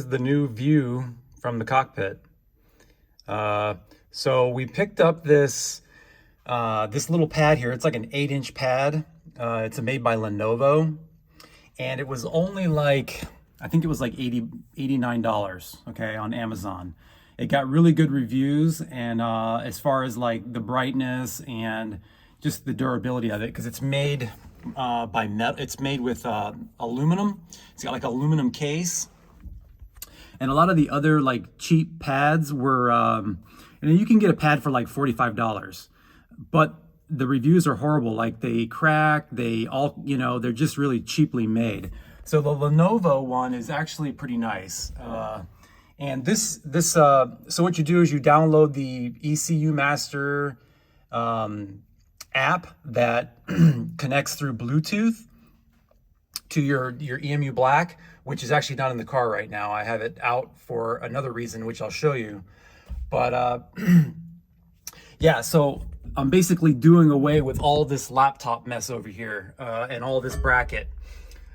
is the new view from the cockpit. So we picked up this this little pad here. It's like an 8-inch pad. It's made by Lenovo, and it was only like, I think it was like $89, okay, on Amazon. It got really good reviews, and as far as like the brightness and just the durability of it, because it's made by metal. It's made with aluminum. It's got like an aluminum case. And a lot of the other like cheap pads were, and you can get a pad for like $45, but the reviews are horrible. Like they crack, they all, they're just really cheaply made. So the Lenovo one is actually pretty nice. And so what you do is you download the ECU Master app that connects through Bluetooth to your EMU Black, which is actually not in the car right now. I have it out for another reason, which I'll show you. But yeah, so I'm basically doing away with all this laptop mess over here and all this bracket.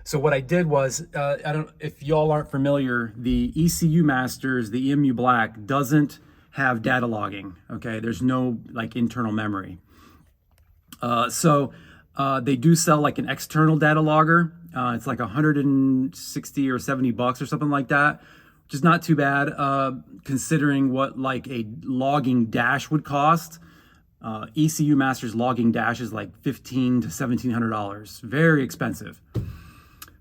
So what I did was, I don't, if y'all aren't familiar, the ECU Masters, the EMU Black doesn't have data logging, okay? There's no like internal memory. So they do sell like an external data logger. It's like 160 or 70 bucks or something like that, which is not too bad considering what like a logging dash would cost. ECU Masters logging dash is like $1,500 to $1,700, very expensive.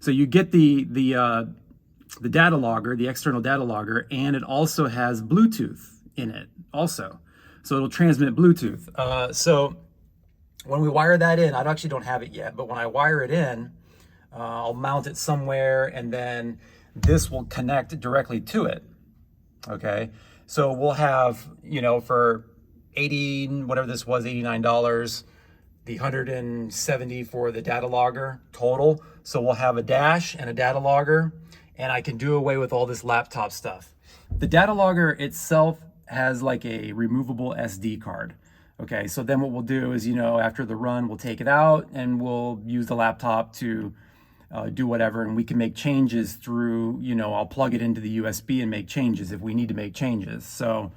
So you get the data logger, the external data logger, and it also has Bluetooth in it also. So it'll transmit Bluetooth. So when we wire that in, I actually don't have it yet, but when I wire it in, I'll mount it somewhere, and then this will connect directly to it. Okay, so we'll have, for 80, whatever this was, $89, the 170 for the data logger total. So we'll have a dash and a data logger, and I can do away with all this laptop stuff. The data logger itself has like a removable SD card. Okay, so then what we'll do is, after the run, we'll take it out and we'll use the laptop to do whatever, and we can make changes through, I'll plug it into the USB and make changes if we need to make changes. So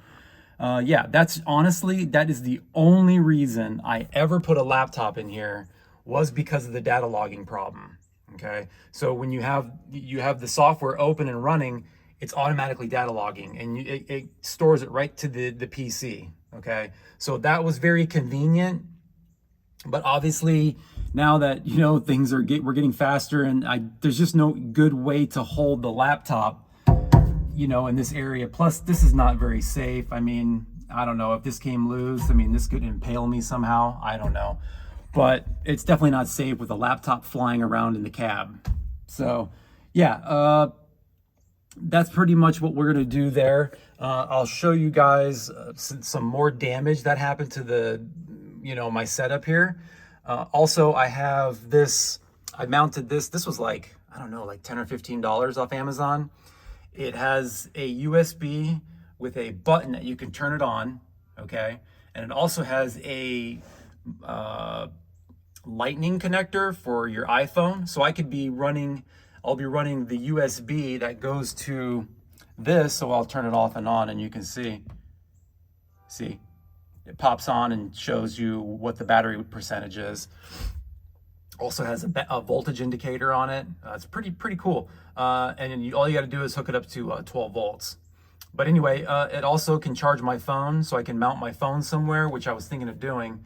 yeah, that is the only reason I ever put a laptop in here, was because of the data logging problem. Okay, so when you have the software open and running, it's automatically data logging, and it stores it right to the PC. Okay, so that was very convenient, but obviously now that things are we're getting faster, and there's just no good way to hold the laptop in this area. Plus this is not very safe. I mean, I don't know if this came loose. I mean, this could impale me somehow. I don't know, but it's definitely not safe with a laptop flying around in the cab. So yeah, that's pretty much what we're gonna do there. I'll show you guys some more damage that happened to the, my setup here. Also, I have this, I mounted this was like, I don't know, like $10 or $15 off Amazon. It has a USB with a button that you can turn it on, okay? And it also has a lightning connector for your iPhone. So I'll be running the USB that goes to this. So I'll turn it off and on, and you can see, it pops on and shows you what the battery percentage is. Also has a voltage indicator on it. It's pretty cool. And then all you got to do is hook it up to 12 volts. But anyway, it also can charge my phone, so I can mount my phone somewhere, which I was thinking of doing,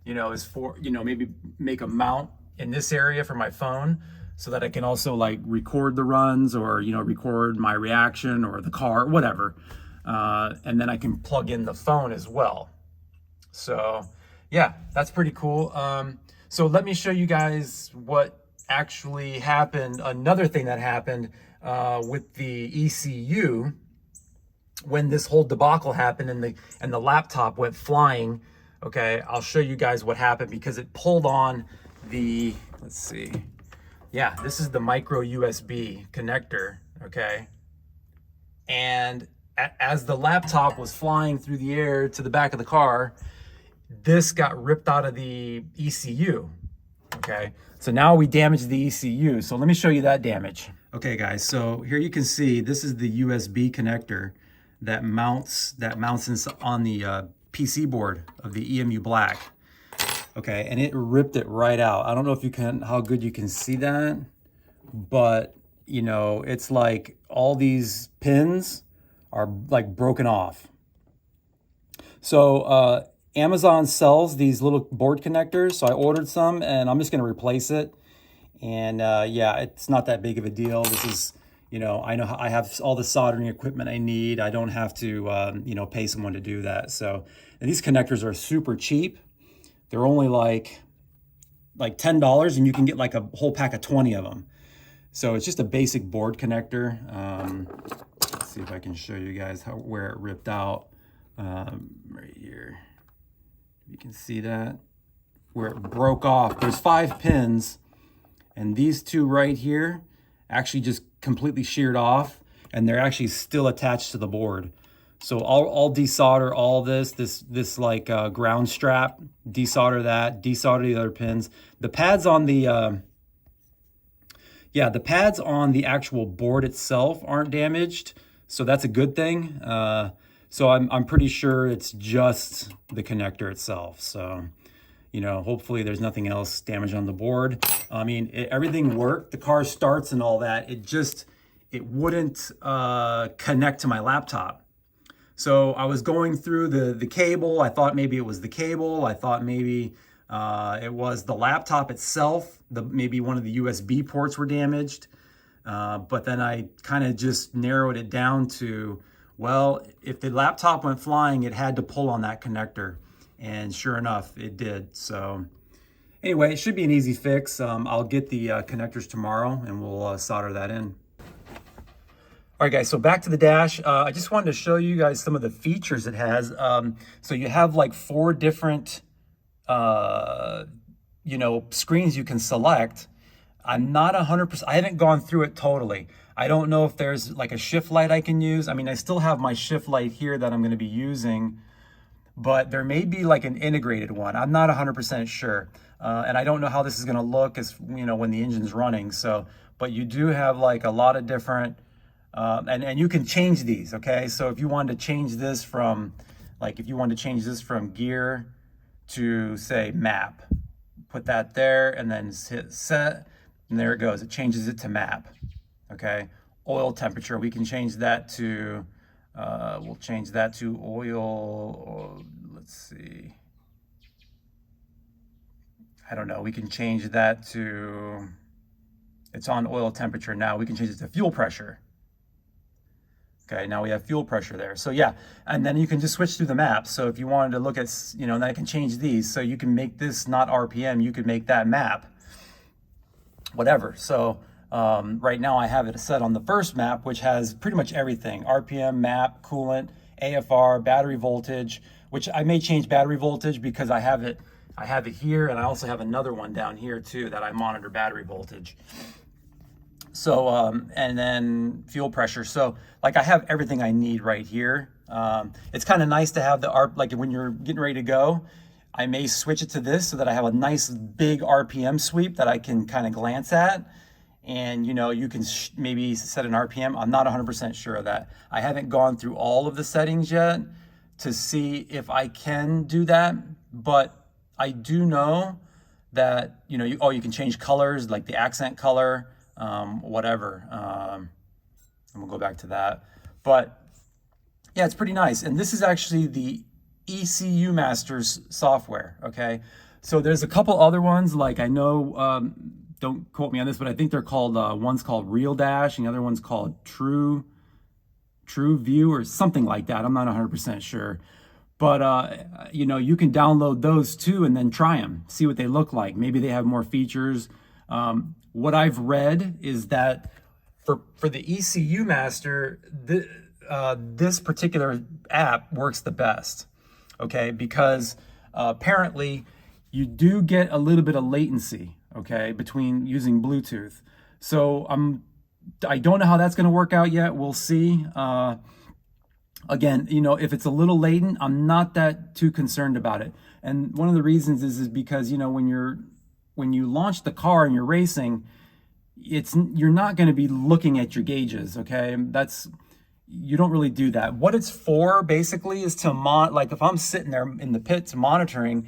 is for, maybe make a mount in this area for my phone, so that I can also like record the runs, or, record my reaction or the car, whatever. And then I can plug in the phone as well. So yeah, that's pretty cool. So let me show you guys what actually happened. Another thing that happened with the ECU when this whole debacle happened and the laptop went flying. Okay, I'll show you guys what happened, because it pulled on the, let's see. Yeah, this is the micro USB connector, okay? And as the laptop was flying through the air to the back of the car, this got ripped out of the ECU, Okay, so now we damaged the ECU. So let me show you that damage. Okay guys, so here you can see this is the USB connector that mounts on the PC board of the EMU black. Okay, and it ripped it right out. I don't know if you can, how good you can see that, but you know, it's like all these pins are like broken off. So Amazon sells these little board connectors, so I ordered some and I'm just gonna replace it. And yeah, it's not that big of a deal. This is, you know I have all the soldering equipment I need. I don't have to, you know, pay someone to do that. So, and these connectors are super cheap. They're only like $10, and you can get like a whole pack of 20 of them. So it's just a basic board connector. Let's see if I can show you guys where it ripped out. Right here, you can see that where it broke off. There's 5 pins. And these 2 right here actually just completely sheared off, and they're actually still attached to the board. So I'll desolder all this like ground strap, desolder that, desolder the other pins. The pads on the, the pads on the actual board itself aren't damaged, so that's a good thing. So I'm pretty sure it's just the connector itself. So, you know, hopefully there's nothing else damaged on the board. I mean, everything worked. The car starts and all that. It wouldn't connect to my laptop. So I was going through the cable. I thought maybe it was the cable. I thought maybe it was the laptop itself. Maybe one of the USB ports were damaged. But then I kind of just narrowed it down to, well, if the laptop went flying, it had to pull on that connector. And sure enough, it did. So anyway, it should be an easy fix. I'll get the connectors tomorrow and we'll solder that in. All right, guys, so back to the dash. I just wanted to show you guys some of the features it has. So you have like 4 different, you know, screens you can select. I'm not 100%, I haven't gone through it totally. I don't know if there's like a shift light I can use. I mean, I still have my shift light here that I'm gonna be using, but there may be like an integrated one. I'm not 100% sure. And I don't know how this is gonna look as, you know, when the engine's running. So, but you do have like a lot of different, and you can change these, okay? So if you wanted to change this from, like if you wanted to change this from gear to say map, put that there and then hit set, and there it goes. It changes it to map, okay? Oil temperature, we can change that to, we'll change that to oil, or let's see. I don't know, we can change that to, it's on oil temperature now. We can change it to fuel pressure. Okay, now we have fuel pressure there. So yeah, and then you can just switch through the map. So if you wanted to look at, you know, then I can change these. So you can make this not RPM, you could make that map, whatever. So right now I have it set on the first map, which has pretty much everything: RPM, map, coolant, AFR, battery voltage, which I may change battery voltage because I have it here, and I also have another one down here too that I monitor battery voltage. So, and then fuel pressure. So like I have everything I need right here. It's kind of nice to have the like when you're getting ready to go, I may switch it to this so that I have a nice big RPM sweep that I can kind of glance at. And, you know, you can maybe set an RPM. I'm not 100% sure of that. I haven't gone through all of the settings yet to see if I can do that, but I do know that, you know, you can change colors, like the accent color, whatever. And we'll go back to that. But yeah, it's pretty nice. And this is actually the ECU Masters software, okay? So there's a couple other ones, like I know, don't quote me on this, but I think they're called, one's called Real Dash and the other one's called True View or something like that. I'm not 100% sure. But, you know, you can download those too and then try them, see what they look like. Maybe they have more features. What I've read is that for the ECU Master, this particular app works the best, okay? Because apparently you do get a little bit of latency, okay, between using Bluetooth. So I don't know how that's gonna work out yet, we'll see. Again, you know, if it's a little latent, I'm not that too concerned about it. And one of the reasons is because, you know, when you're when you launch the car and you're racing, you're not going to be looking at your gauges, okay? You don't really do that. What it's for basically is to like if I'm sitting there in the pits monitoring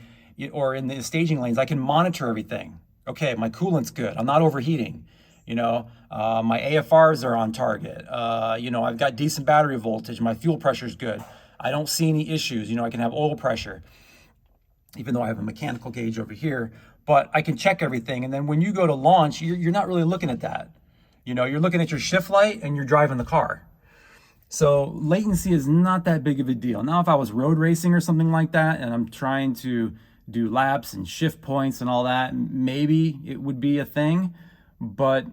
or in the staging lanes, I can monitor everything. Okay, my coolant's good. I'm not overheating. My AFRs are on target. I've got decent battery voltage. My fuel pressure's good. I don't see any issues. I can have oil pressure, even though I have a mechanical gauge over here, but I can check everything. And then when you go to launch, you're not really looking at that. You're looking at your shift light and you're driving the car. So latency is not that big of a deal. Now, if I was road racing or something like that, and I'm trying to do laps and shift points and all that, maybe it would be a thing, but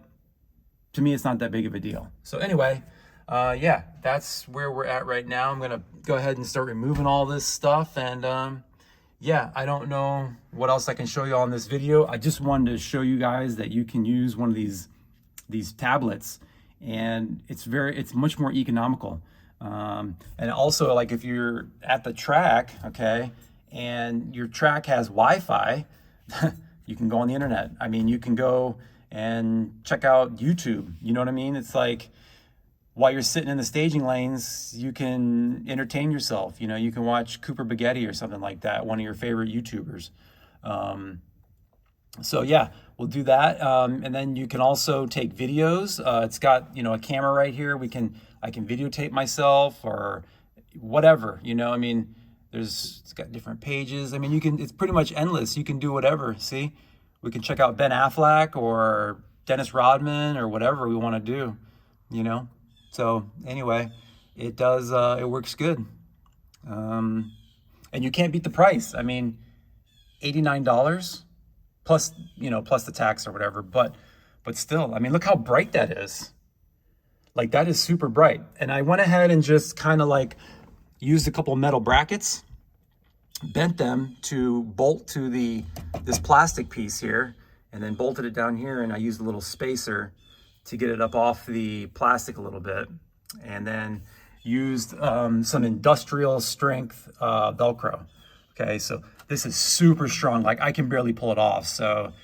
to me, it's not that big of a deal. So anyway, yeah, that's where we're at right now. I'm gonna go ahead and start removing all this stuff, and yeah, I don't know what else I can show you on this video. I just wanted to show you guys that you can use one of these tablets, and it's much more economical. And also, like if you're at the track, okay, and your track has Wi-Fi, you can go on the internet. I mean, you can go and check out YouTube. You know what I mean? It's like while you're sitting in the staging lanes, you can entertain yourself. You can watch Cooper Baghetti or something like that, one of your favorite YouTubers. So yeah, we'll do that. And then you can also take videos. It's got, a camera right here. I can videotape myself or whatever, I mean, it's got different pages. I mean, it's pretty much endless. You can do whatever. See, we can check out Ben Affleck or Dennis Rodman or whatever we want to do, So anyway, it works good. And you can't beat the price. I mean, $89 plus, plus the tax or whatever, but still, I mean, look how bright that is. Like that is super bright. And I went ahead and just kind of like used a couple metal brackets, bent them to bolt to this plastic piece here, and then bolted it down here. And I used a little spacer to get it up off the plastic a little bit, and then used some industrial strength Velcro. Okay, so this is super strong. Like I can barely pull it off. So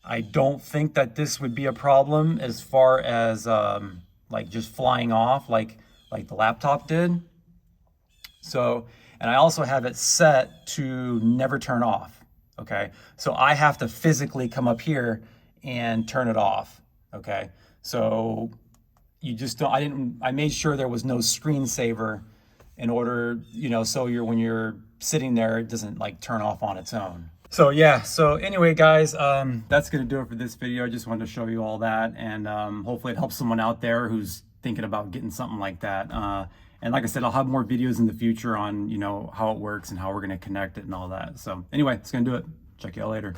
I don't think that this would be a problem as far as like just flying off like the laptop did. So, and I also have it set to never turn off. Okay, so I have to physically come up here and turn it off. Okay, so you just don't, I made sure there was no screensaver in order, so when you're sitting there, it doesn't like turn off on its own. So yeah, so anyway, guys, that's gonna do it for this video. I just wanted to show you all that, and hopefully it helps someone out there who's thinking about getting something like that. And like I said, I'll have more videos in the future on, how it works and how we're gonna connect it and all that. So anyway, it's gonna do it. Check you all later.